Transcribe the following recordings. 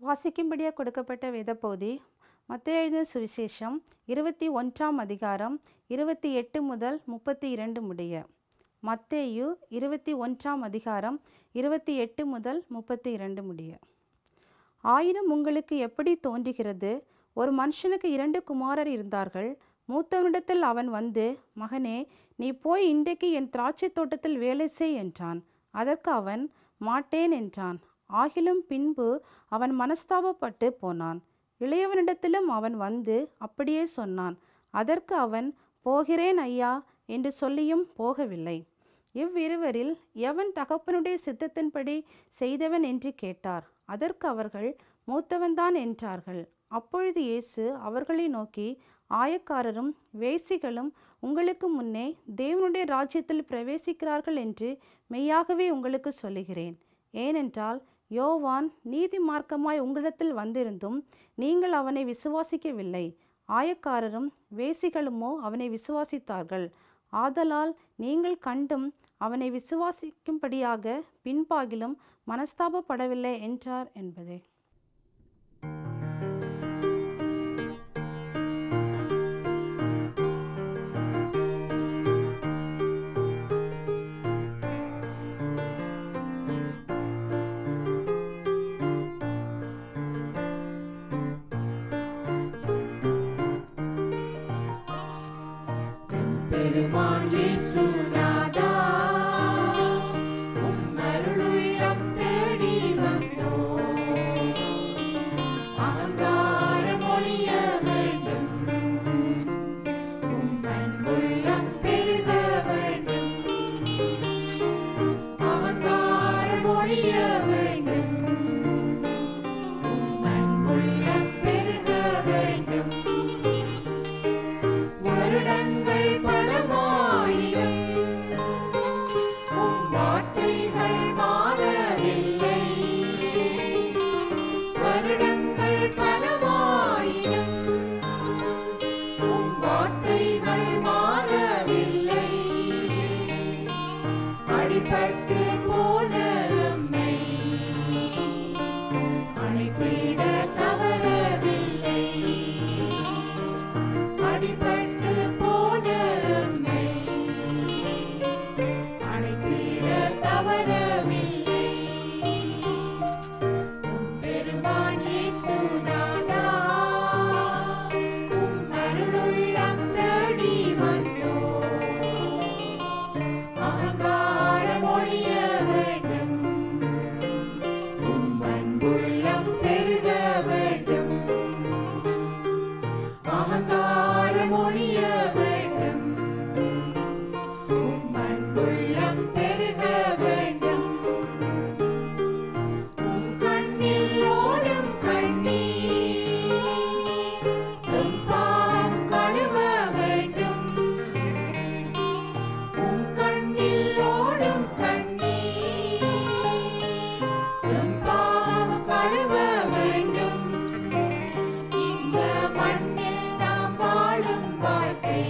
வாசிக்கும்படியாக கொடுக்கப்பட்ட வேதப்பகுதி மத்தேயு எழுதின சுவிசேஷம் 21ஆம் அதிகாரம் 28 முதல் 32 முடிய. மத்தேயு 21ஆம் அதிகாரம் 28 முதல் 32 முடிய. ஆயினும் உங்களுக்கு எப்படி தோன்றுகிறது? ஒரு மனுஷனுக்கு 2 குமாரர் இருந்தார்கள். மூத்தவனிடத்தில் அவன் வந்து, மகனே, நீ போய் இன்றைக்கு என் திராட்சை தோட்டத்தில் வேலை செய் என்றான். அதற்கு அவன் மாட்டேன் என்றான். ஆகிலும் பின்பு அவன் மனஸ்தாபப்பட்டு போனான். இளையவனிடத்திலும் அவன் வந்து அப்படியே சொன்னான். அதற்கு அவன், போகிறேன் ஐயா என்று சொல்லியும் போகவில்லை. இவ்விருவரில் எவன் தகப்பனுடைய சித்தத்தின்படி செய்தவன் என்று கேட்டார். அதற்கு அவர்கள், மூத்தவன்தான் என்றார்கள். அப்பொழுது இயேசு அவர்களை நோக்கி, ஆயக்காரரும் வேசிகளும் உங்களுக்கு முன்னே தேவனுடைய ராஜ்யத்தில் பிரவேசிக்கிறார்கள் என்று மெய்யாகவே உங்களுக்கு சொல்லுகிறேன். ஏனென்றால் யோவான் நீதி மார்க்கமாய் உங்களிடத்தில் வந்திருந்தும் நீங்கள் அவனை விசுவாசிக்கவில்லை. ஆயக்காரரும் வேசிகளுமோ அவனை விசுவாசித்தார்கள். ஆதலால் நீங்கள் கண்டும் அவனை விசுவாசிக்கும்படியாக பின்பாகிலும் மனஸ்தாபப்படவில்லை என்றார் என்பதே. பெருமான் இயேசு நாதா, உம் அருளுள்ளம் தேடி வந்தோம். அகங்காரம் ஒழிய வேண்டும், உம் அன்புள்ளம் பெருக வேண்டும். அகங்காரம் ஒழிய வேண்டும், உம் அன்புள்ளம் பெருக வேண்டும். வருடங்கள் பலவாயினும் உம் வார்த்தைகள் மாறவில்லை. வருடங்கள் பலவாயினும் உம் வார்த்தைகள் மாறவில்லை. அடிபட்டு போன நம்மை அணைத்திட தவறவில்லை. அடிபட்டு போன நம்மை அணைத்திட தவறவில்லை. பெருமான் இயேசு நாதா, உம் அருளுள்ளம் தேடி வந்தோம். அகங்காரம் ஒழிய வேண்டும், உம் அன்புள்ளம் பெருக வேண்டும். அகங்காரம் ஒழிய வேண்டும், உம் அன்புள்ளம் பெருக வேண்டும். உம் கண்ணில் ஓடும் கண்ணீர் உம் பாவம் கழுவ வேண்டும். உம் கண்ணில் ஓடும் கண்ணீர் உம் பாவம் கழுவ வேண்டும். இந்த மண்ணில் நாம் வாழும் வாழ்க்கை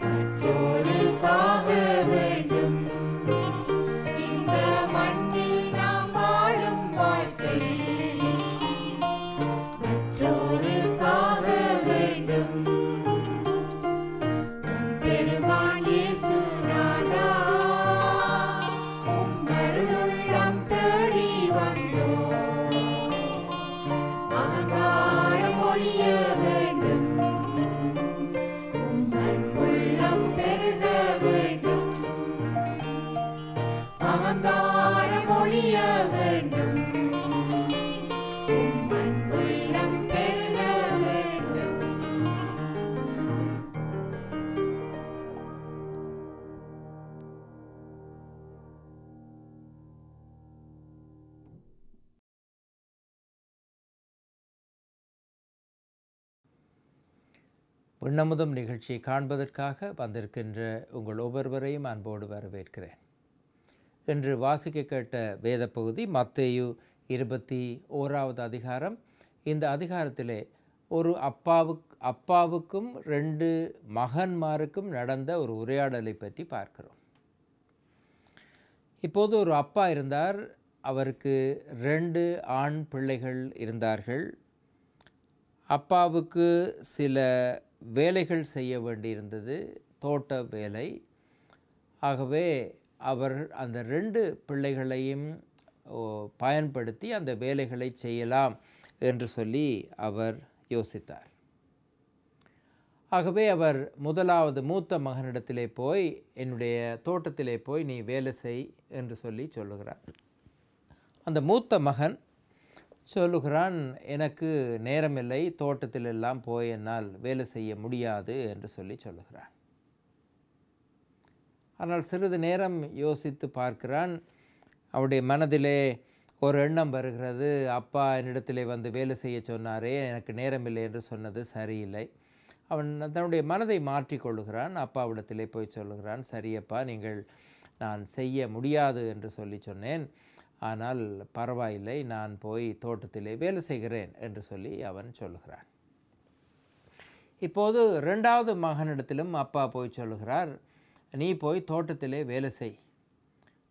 மற்றோருக்காக வேண்டும். இந்த மண்ணில் நாம் வாழும் வாழ்க்கை மற்றோருக்காக வேண்டும். பெருமான் இயேசு நாதா, உம் அருளுள்ளம் தேடி வந்தோம். அகங்காரம் ஒழிய வேண்டும், உம் அன்புள்ளம் பெருக வேண்டும். அகங்காரம் ஒழிய வேண்டும், உம் அன்புள்ளம் பெருக வேண்டும். விண்ணமுதம் நிகழ்ச்சியை காண்பதற்காக வந்திருக்கின்ற உங்கள் ஒவ்வொருவரையும் அன்போடு வரவேற்கிறேன். இன்று வாசிக்க கேட்ட வேத பகுதி மத்தேயு 21வது அதிகாரம். இந்த அதிகாரத்திலே ஒரு அப்பாவுக்கும் 2 மகன்மாருக்கும் நடந்த ஒரு உரையாடலை பற்றி பார்க்கிறோம். இப்போது ஒரு அப்பா இருந்தார். அவருக்கு 2 ஆண் பிள்ளைகள் இருந்தார்கள். அப்பாவுக்கு சில வேலைகள் செய்ய வேண்டியிருந்தது, தோட்ட வேலை. ஆகவே அவர் அந்த 2 பிள்ளைகளையும் பயன்படுத்தி அந்த வேலைகளை செய்யலாம் என்று சொல்லி அவர் யோசித்தார். ஆகவே அவர் முதலாவது மூத்த மகனிடத்திலே போய், என்னுடைய தோட்டத்திலே போய் நீ வேலை செய் என்று சொல்லி சொல்லுகிறார். அந்த மூத்த மகன் சொல்லுகிறான், எனக்கு நேரமில்லை, தோட்டத்திலெல்லாம் போய் என்னால் வேலை செய்ய முடியாது என்று சொல்லி சொல்லுகிறான். ஆனால் சிறிது நேரம் யோசித்து பார்க்கிறான். அவருடைய மனதிலே ஒரு எண்ணம் வருகிறது, அப்பா என்னிடத்திலே வந்து வேலை செய்ய சொன்னாரே, எனக்கு நேரமில்லை என்று சொன்னது சரியில்லை. அவன் தன்னுடைய மனதை மாற்றிக்கொள்ளுகிறான். அப்பாவிடத்திலே போய் சொல்லுகிறான், சரியப்பா, நான் செய்ய முடியாது என்று சொல்லி சொன்னேன், ஆனால் பரவாயில்லை, நான் போய் தோட்டத்திலே வேலை செய்கிறேன் என்று சொல்லி அவன் சொல்லுகிறான். இப்போது 2வது மகனிடத்திலும் அப்பா போய் சொல்லுகிறார், நீ போய் தோட்டத்திலே வேலை செய்.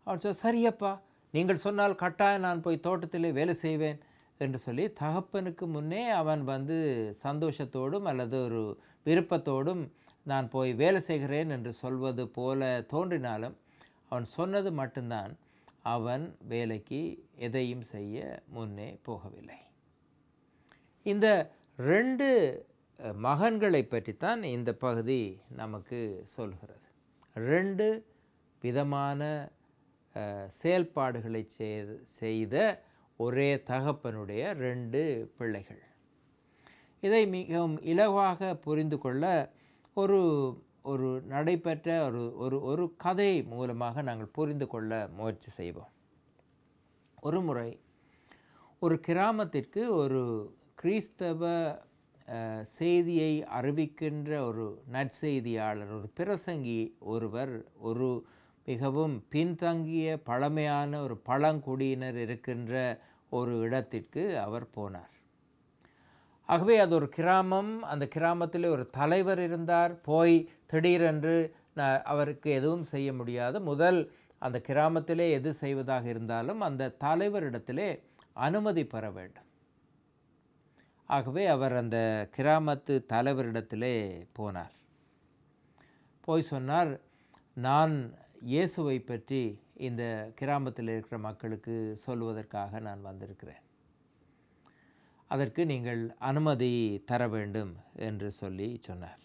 அவன் சொல், சரியப்பா, நீங்கள் சொன்னால் கட்டாயம் நான் போய் தோட்டத்திலே வேலை செய்வேன் என்று சொல்லி தகப்பனுக்கு முன்னே அவன் வந்து சந்தோஷத்தோடும் அல்லது ஒரு விருப்பத்தோடும் நான் போய் வேலை செய்கிறேன் என்று சொல்வது போல தோன்றினாலும் அவன் சொன்னது மட்டும்தான், அவன் வேலைக்கு எதையும் செய்ய முன்னே போகவில்லை. இந்த 2 மகன்களை பற்றித்தான் இந்த பகுதி நமக்கு சொல்கிறது. 2 விதமான செயல்பாடுகளை செய்த ஒரே தகப்பனுடைய 2 பிள்ளைகள். இதை மிகவும் இலவாக புரிந்து கொள்ள ஒரு நடைபெற்ற ஒரு கதை மூலமாக நாங்கள் புரிந்து கொள்ள முயற்சி செய்வோம். ஒரு முறை ஒரு கிராமத்திற்கு ஒரு கிறிஸ்தவ செய்தியை அறிவிக்கின்ற ஒரு நற்செய்தியாளர், ஒரு பிரசங்கி ஒருவர் ஒரு மிகவும் பின்தங்கிய பழமையான ஒரு பழங்குடியினர் இருக்கின்ற ஒரு இடத்திற்கு அவர் போனார். ஆகவே அது ஒரு கிராமம். அந்த கிராமத்தில் ஒரு தலைவர் இருந்தார். போய் திடீரென்று அவருக்கு எதுவும் செய்ய முடியாது. முதல் அந்த கிராமத்திலே எது செய்வதாக இருந்தாலும் அந்த தலைவரிடத்திலே அனுமதி பெற வேண்டும். ஆகவே அவர் அந்த கிராமத்து தலைவரிடத்திலே போனார். போய் சொன்னார், நான் இயேசுவை பற்றி இந்த கிராமத்தில் இருக்கிற மக்களுக்கு சொல்வதற்காக நான் வந்திருக்கிறேன், அதற்கு நீங்கள் அனுமதி தர வேண்டும் என்று சொல்லி சொன்னார்.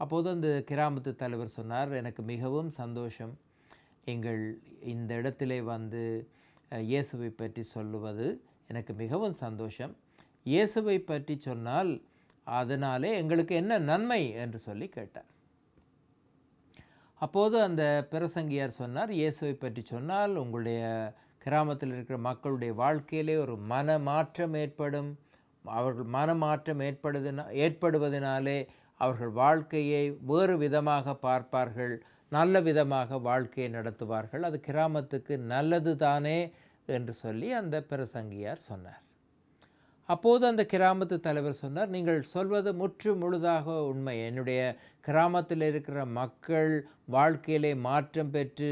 அப்போது அந்த கிராமத்து தலைவர் சொன்னார், எனக்கு மிகவும் சந்தோஷம், நீங்கள் இந்த இடத்திலே வந்து இயேசுவை பற்றி சொல்லுவது எனக்கு மிகவும் சந்தோஷம். இயேசுவை பற்றி சொன்னால் அதனாலே எங்களுக்கு என்ன நன்மை என்று சொல்லி கேட்டார். அப்போது அந்த பிரசங்கியார் சொன்னார், இயேசுவை பற்றி சொன்னால் உங்களுடைய கிராமத்தில் இருக்கிற மக்களுடைய வாழ்க்கையிலே ஒரு மனமாற்றம் ஏற்படும். அவர்கள் மனமாற்றம் ஏற்படுவதனாலே அவர்கள் வாழ்க்கையை வேறு விதமாக பார்ப்பார்கள், நல்ல விதமாக வாழ்க்கையை நடத்துவார்கள். அது கிராமத்துக்கு நல்லது தானே என்று சொல்லி அந்த பிரசங்கியார் சொன்னார். அப்போது அந்த கிராமத்து தலைவர் சொன்னார், நீங்கள் சொல்வது முற்று முழுதாக உண்மை. என்னுடைய கிராமத்தில் இருக்கிற மக்கள் வாழ்க்கையிலே மாற்றம் பெற்று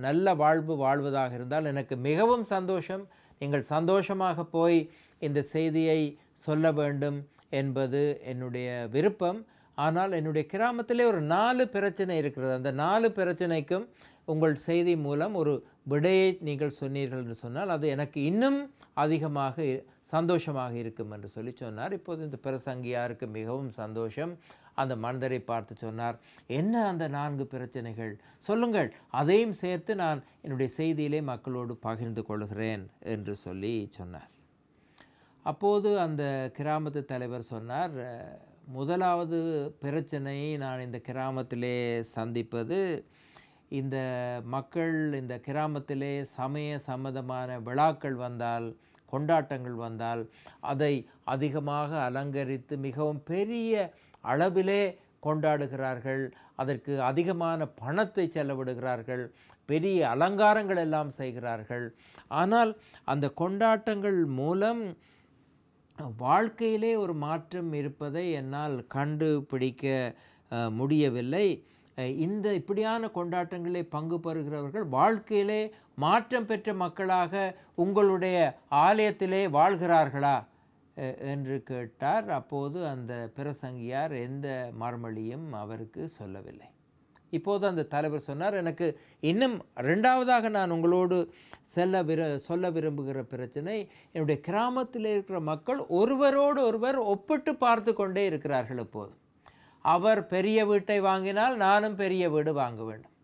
நல்ல வாழ்வு வாழ்வதாக இருந்தால் எனக்கு மிகவும் சந்தோஷம். நீங்கள் சந்தோஷமாக போய் இந்த செய்தியை சொல்ல வேண்டும் என்பது என்னுடைய விருப்பம். ஆனால் என்னுடைய கிராமத்திலே ஒரு 4 பிரச்சனை இருக்கிறது. அந்த 4 பிரச்சனைக்கும் உங்கள் செய்தி மூலம் ஒரு விடையை நீங்கள் சொன்னீர்கள் என்று சொன்னால் அது எனக்கு இன்னும் அதிகமாக சந்தோஷமாக இருக்கும் என்று சொல்லி சொன்னார். இப்போது இந்த பிரசங்கியாருக்கு மிகவும் சந்தோஷம். அந்த மனிதரை பார்த்து சொன்னார், என்ன அந்த 4 பிரச்சனைகள் சொல்லுங்கள், அதையும் சேர்த்து நான் என்னுடைய செய்தியிலே மக்களோடு பகிர்ந்து கொள்கிறேன் என்று சொல்லி சொன்னார். அப்போது அந்த கிராமத்து தலைவர் சொன்னார், முதலாவது பிரச்சனையை நான் இந்த கிராமத்திலே சந்திப்பது, இந்த மக்கள் இந்த கிராமத்திலே சமய சம்மதமான விழாக்கள் வந்தால், கொண்டாட்டங்கள் வந்தால் அதை அதிகமாக அலங்கரித்து மிகவும் பெரிய அளவிலே கொண்டாடுகிறார்கள். அதற்கு அதிகமான பணத்தை செலவிடுகிறார்கள், பெரிய அலங்காரங்கள் எல்லாம் செய்கிறார்கள். ஆனால் அந்த கொண்டாட்டங்கள் மூலம் வாழ்க்கையிலே ஒரு மாற்றம் இருப்பதை என்னால் கண்டுபிடிக்க முடியவில்லை. இந்த இப்படியான கொண்டாட்டங்களே பங்கு பெறுகிறவர்கள் வாழ்க்கையிலே மாற்றம் பெற்ற மக்களாக உங்களுடைய ஆலயத்திலே வாழ்கிறார்களா என்று கேட்டார். அப்போது அந்த பிரசங்கியார் எந்த மறுமொழியும் அவருக்கு சொல்லவில்லை. இப்போது அந்த தலைவர் சொன்னார், எனக்கு இன்னும் ரெண்டாவதாக நான் உங்களோடு சொல்ல விரும்புகிற பிரச்சனை, என்னுடைய கிராமத்தில் இருக்கிற மக்கள் ஒருவரோடு ஒருவர் ஒப்பிட்டு பார்த்து கொண்டே இருக்கிறார்கள். இப்போது அவர் பெரிய வீட்டை வாங்கினால் நானும் பெரிய வீடு வாங்க வேண்டும்,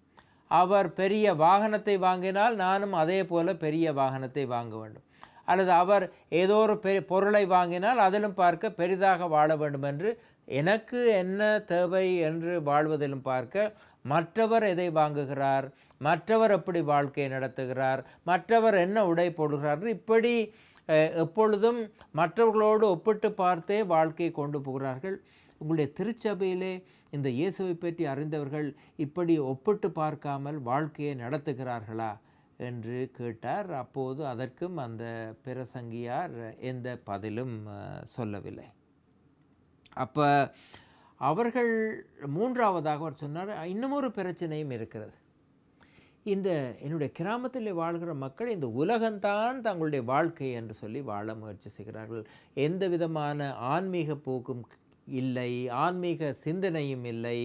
அவர் பெரிய வாகனத்தை வாங்கினால் நானும் அதே போல பெரிய வாகனத்தை வாங்க வேண்டும், அல்லது அவர் ஏதோ ஒரு பொருளை வாங்கினால் அதிலும் பார்க்க பெரிதாக வாழ வேண்டும் என்று, எனக்கு என்ன தேவை என்று வாழ்வதிலும் பார்க்க மற்றவர் எதை வாங்குகிறார், மற்றவர் எப்படி வாழ்க்கையை நடத்துகிறார், மற்றவர் என்ன உடை போடுகிறார், இப்படி எப்பொழுதும் மற்றவர்களோடு ஒப்பிட்டு பார்த்தே வாழ்க்கையை கொண்டு போகிறார்கள். உங்களுடைய திருச்சபையிலே இந்த இயேசுவை பற்றி அறிந்தவர்கள் இப்படி ஒப்பிட்டு பார்க்காமல் வாழ்க்கையை நடத்துகிறார்களா என்று கேட்டார். அப்போது அதற்கும் அந்த பிரசங்கியார் எந்த பதிலும் சொல்லவில்லை. அப்போ அவர்கள் மூன்றாவதாக அவர் சொன்னார், இன்னுமொரு பிரச்சனையும் இருக்கிறது. என்னுடைய கிராமத்தில் வாழ்கிற மக்கள் இந்த உலகம்தான் தங்களுடைய வாழ்க்கை என்று சொல்லி வாழ முயற்சி செய்கிறார்கள். எந்த விதமான ஆன்மீக போக்கும் இல்லை, ஆன்மீக சிந்தனையும் இல்லை,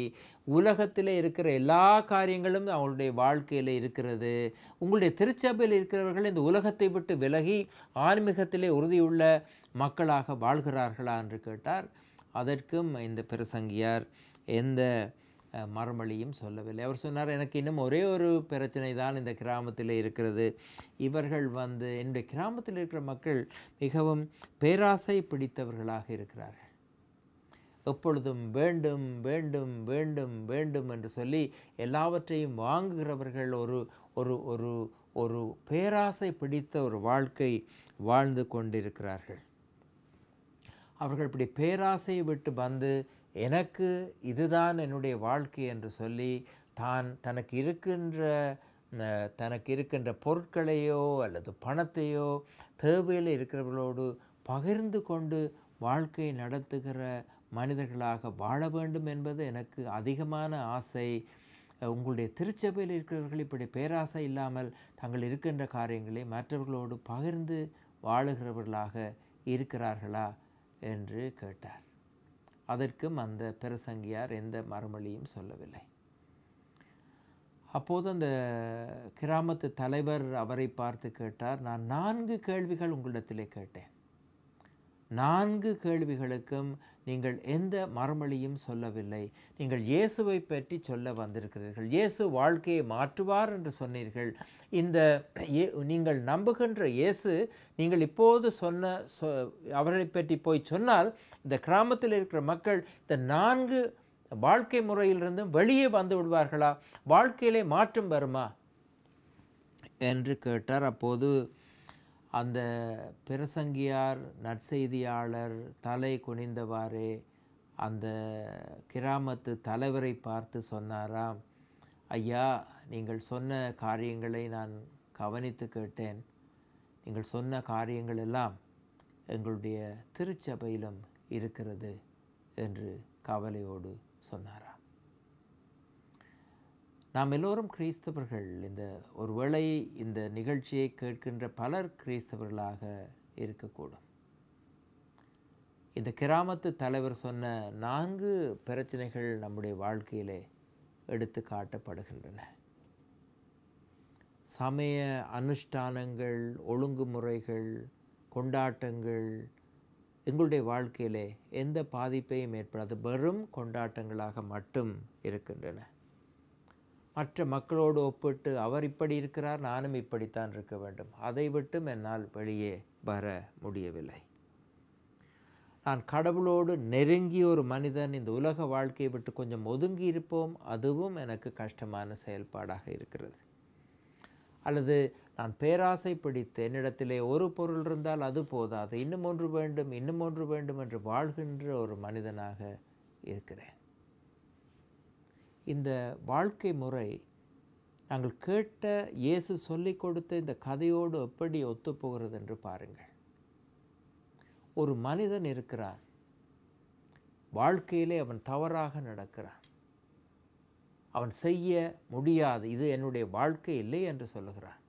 உலகத்தில் இருக்கிற எல்லா காரியங்களும் அவங்களுடைய வாழ்க்கையில் இருக்கிறது. உங்களுடைய திருச்சபையில் இருக்கிறவர்கள் இந்த உலகத்தை விட்டு விலகி ஆன்மீகத்திலே உறுதியுள்ள மக்களாக வாழ்கிறார்களா என்று கேட்டார். அதற்கும் இந்த பிரசங்கியார் எந்த மறுமொழியும் சொல்லவில்லை. அவர் சொன்னார், எனக்கு இன்னும் ஒரே ஒரு பிரச்சனை தான் இந்த கிராமத்தில் இருக்கிறது. இவர்கள் என்னுடைய கிராமத்தில் இருக்கிற மக்கள் மிகவும் பேராசை பிடித்தவர்களாக இருக்கிறார்கள். எப்பொழுதும் வேண்டும் வேண்டும் வேண்டும் வேண்டும் என்று சொல்லி எல்லாவற்றையும் வாங்குகிறவர்கள் ஒரு பேராசை பிடித்த ஒரு வாழ்க்கை வாழ்ந்து கொண்டிருக்கிறார்கள். அவர்கள் இப்படி பேராசையை விட்டு எனக்கு இதுதான் என்னுடைய வாழ்க்கை என்று சொல்லி தனக்கு இருக்கின்ற பொருட்களையோ அல்லது பணத்தையோ தேவையில் இருக்கிறவர்களோடு பகிர்ந்து கொண்டு வாழ்க்கையை நடத்துகிற மனிதர்களாக வாழ வேண்டும் என்பது எனக்கு அதிகமான ஆசை. உங்களுடைய திருச்சபையில் இருக்கிறவர்கள் இப்படி பேராசை இல்லாமல் தங்கள் இருக்கின்ற காரியங்களை மற்றவர்களோடு பகிர்ந்து வாழுகிறவர்களாக இருக்கிறார்களா என்று கேட்டார். அதற்கும் அந்த பிரசங்கியார் எந்த மறுமொழியும் சொல்லவில்லை. அப்போது அந்த கிராமத்து தலைவர் அவரை பார்த்து கேட்டார், நான் 4 கேள்விகள் உங்களிடத்திலே கேட்டேன். 4 கேள்விகளுக்கும் நீங்கள் எந்த மறுமொழியும் சொல்லவில்லை. நீங்கள் இயேசுவை பற்றி சொல்ல வந்திருக்கிறீர்கள். இயேசு வாழ்க்கையை மாற்றுவார் என்று சொன்னீர்கள். நீங்கள் நம்புகின்ற இயேசு, நீங்கள் இப்போது அவரை பற்றி போய் சொன்னால் இந்த கிராமத்தில் இருக்கிற மக்கள் இந்த 4 வாழ்க்கை முறையிலிருந்தும் வெளியே வந்து விடுவார்களா? வாழ்க்கையிலே மாற்றம் வருமா என்று கேட்டார். அப்போது அந்த பிரசங்கியார் நற்செய்தியாளர் தலை குனிந்தவாறே அந்த கிராமத்து தலைவரை பார்த்து சொன்னாராம், ஐயா, நீங்கள் சொன்ன காரியங்களை நான் கவனித்து கேட்டேன். நீங்கள் சொன்ன காரியங்கள் எல்லாம் எங்களுடைய திருச்சபையிலும் இருக்கிறது என்று கவலையோடு சொன்னாராம். நாம் எல்லோரும் கிறிஸ்தவர்கள். ஒருவேளை இந்த நிகழ்ச்சியை கேட்கின்ற பலர் கிறிஸ்தவர்களாக இருக்கக்கூடும். இந்த கிராமத்து தலைவர் சொன்ன 4 பிரச்சனைகள் நம்முடைய வாழ்க்கையிலே எடுத்து காட்டப்படுகின்றன. சமய அனுஷ்டானங்கள், ஒழுங்குமுறைகள், கொண்டாட்டங்கள் எங்களுடைய வாழ்க்கையிலே எந்த பாதிப்பையும் ஏற்படாது, வெறும் கொண்டாட்டங்களாக மட்டும் இருக்கின்றன. மற்ற மக்களோடு ஒப்பிட்டு அவர் இப்படி இருக்கிறார், நானும் இப்படித்தான் இருக்க வேண்டும், அதை விட்டும் என்னால் வெளியே வர முடியவில்லை. நான் கடவுளோடு நெருங்கிய ஒரு மனிதன், இந்த உலக வாழ்க்கையை விட்டு கொஞ்சம் ஒதுங்கி இருப்போம், அதுவும் எனக்கு கஷ்டமான செயல்பாடாக இருக்கிறது. அல்லது நான் பேராசை பிடித்து என்னிடத்திலே ஒரு பொருள் இருந்தால் அது போதாது, இன்னும் ஒன்று வேண்டும், இன்னும் ஒன்று வேண்டும் என்று வாழ்கின்ற ஒரு மனிதனாக இருக்கிறேன். இந்த வாழ்க்கை முறை நாங்கள் கேட்ட இயேசு சொல்லிக் கொடுத்த இந்த கதையோடு எப்படி ஒத்துப்போகிறது என்று பாருங்கள். ஒரு மனிதன் இருக்கிறான், வாழ்க்கையிலே அவன் தவறாக நடக்கிறான். அவன் செய்ய முடியாது, இது என்னுடைய வாழ்க்கை இல்லை என்று சொல்லுகிறான்.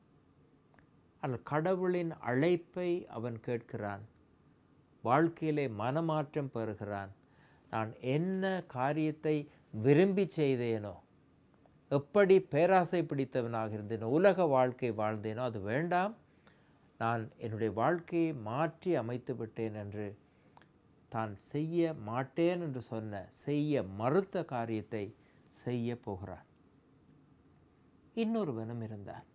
ஆனால் கடவுளின் அழைப்பை அவன் கேட்கிறான், வாழ்க்கையிலே மனமாற்றம் பெறுகிறான். நான் என்ன காரியத்தை விரும்பி செய்தேனோ, எப்படி பேராசை பிடித்தவனாக இருந்தேனோ, உலக வாழ்க்கை வாழ்ந்தேனோ அது வேண்டாம், நான் என்னுடைய வாழ்க்கையை மாற்றி அமைத்து விட்டேன் என்று தான் செய்ய மாட்டேன் என்று சொன்ன, செய்ய மறுத்த காரியத்தை செய்ய போகிறான். இன்னொருவனும் இருந்தான்,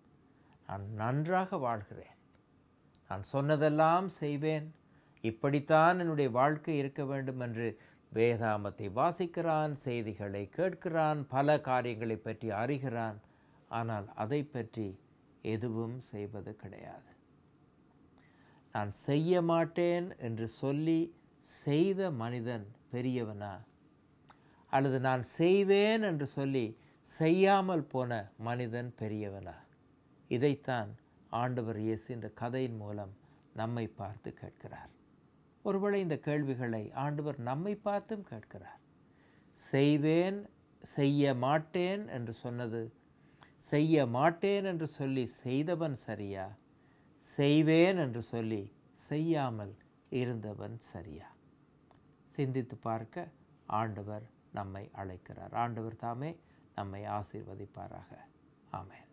நான் நன்றாக வாழ்கிறேன், நான் சொன்னதெல்லாம் செய்வேன், இப்படித்தான் என்னுடைய வாழ்க்கை இருக்க வேண்டும் என்று வேதாமத்தை வாசிக்கிறான், செய்திகளை கேட்கிறான், பல காரியங்களை பற்றி அறிகிறான். ஆனால் அதை பற்றி எதுவும் செய்வது கிடையாது. நான் செய்ய மாட்டேன் என்று சொல்லி செய்த மனிதன் பெரியவனா, அல்லது நான் செய்வேன் என்று சொல்லி செய்யாமல் போன மனிதன் பெரியவனா? இதைத்தான் ஆண்டவர் இயேசு இந்த கதையின் மூலம் நம்மை பார்த்து கேட்கிறார். ஒருவேளை இந்த கேள்விகளை ஆண்டவர் நம்மை பார்த்தும் கேட்கிறார். செய்வேன், செய்ய மாட்டேன் என்று சொன்னது, செய்ய மாட்டேன் என்று சொல்லி செய்தவன் சரியா, செய்வேன் என்று சொல்லி செய்யாமல் இருந்தவன் சரியா? சிந்தித்து பார்க்க ஆண்டவர் நம்மை அழைக்கிறார். ஆண்டவர் தாமே நம்மை ஆசீர்வதிப்பாராக. ஆமென்.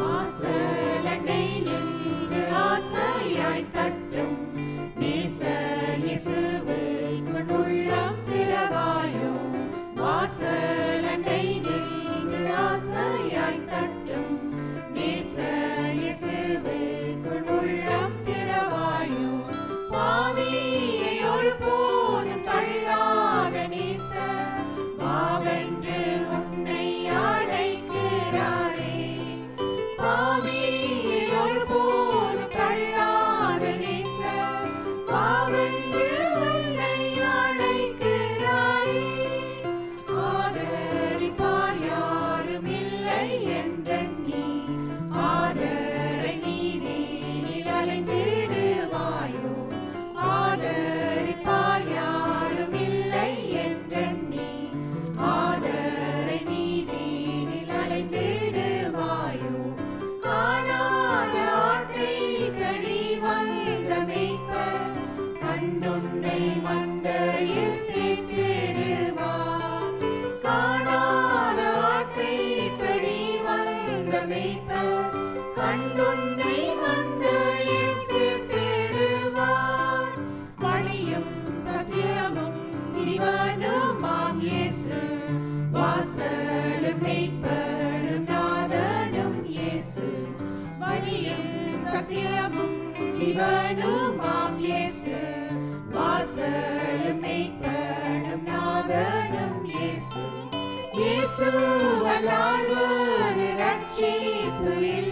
வாசலண்டை கண்டுன்னை வந்த இயேசு தேடுவார். வழியும் சத்தியமும் ஜீவனுமாம் இயேசு, வாசலும் மெய்ப்பனும் நாதனும் இயேசு. வழியும் சத்தியமும் ஜீவனுமாம் இயேசு, வாசலும் மெய்ப்பனும் நாதனும் இயேசு. இயேசுவல்லால் வேறு ரட்சிப்பு இல்லை.